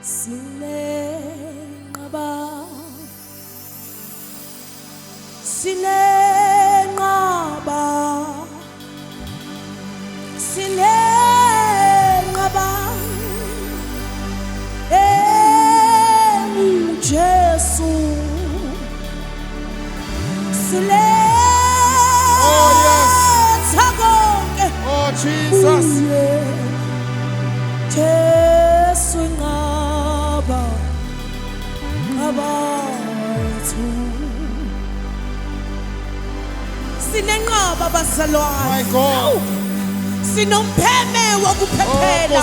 Sinenqaba, sinenqaba, sinenqaba, Jesu, siletha konke. Oh Jesus. Jesu ngaba ngabathu sinenqaba bazalwane. My God. Sinompheme wokuphephela,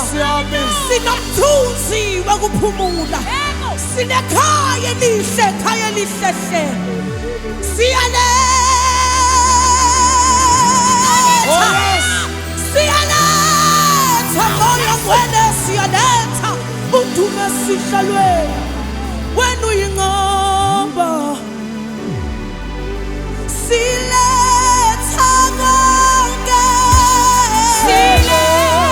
sinomthunzi wokuphumula, sinekhaya elihle, ekhaya elihle hle. Siyaletha moya ngcwele, siyaletha udumo esihlalweni. Wena uyinqaba, siletha konke. Sinetha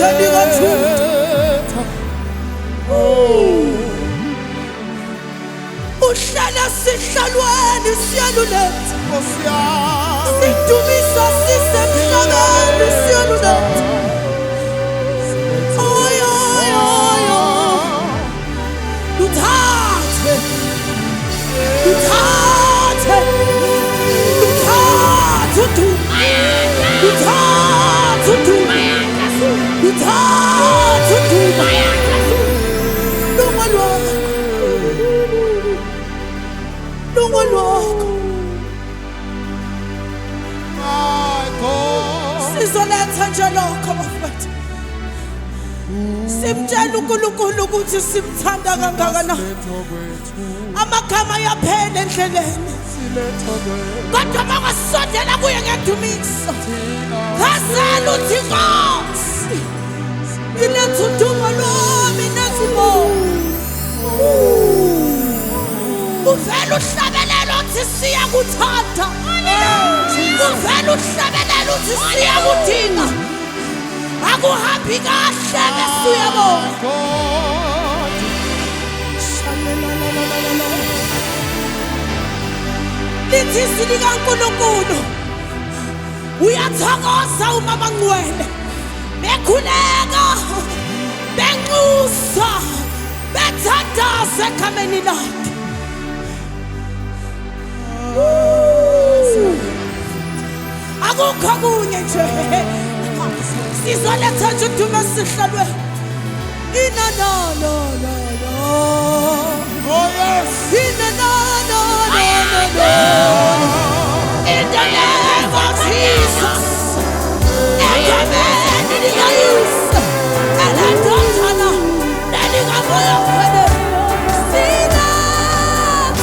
Siyaletha likaThixo. Uhlala sihlalweni siyaluletha. Sidumisa sisemhlabeni siyaluletha. Luthathe. Luthathe. Luthathe udumo. Luthathe udumo. Luthathe udumo. Lunga lwakho. Lunga lwakho. Sizoletha nje lokho bafowethu. Simtshela uNkulunkulu ukuthi simthanda kangakanani. Amagama ayaphela endleleni. Kodwa makusondela kuye ngedumisa. Khazela uthi Nkosi. Iletha udumo lwami nezibongo. Uvela uhlabelela uthi siyakuthanda. Uvela uhlabelela uthi siyakudinga. Akuhambi kahle bese uyabona. Lithi silikaNkulunkulu uyathokoza uma bangcwele bekhuleka benxusa bethandaza egameni lakhe. Akukho kunye nje. Sizoletha nje udumo esihlalweni. Ina no no no no. Oh yes. Ina no no no no no. In the name of Jesus. Amen. In the use. And I don't know. Letting up for your brother. Sina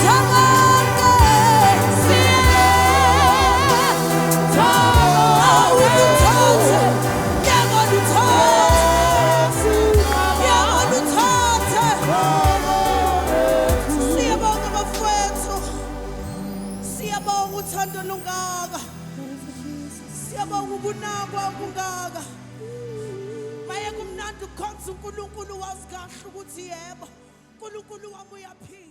tamande. Sina tamande. Uthando lungaka. Siyabonga ubunakwa kungaka. Maye kumnandi ukhonza uNkulunkulu wazi kahle ukuthi yebo. uNkulunkulu wami uyaphila.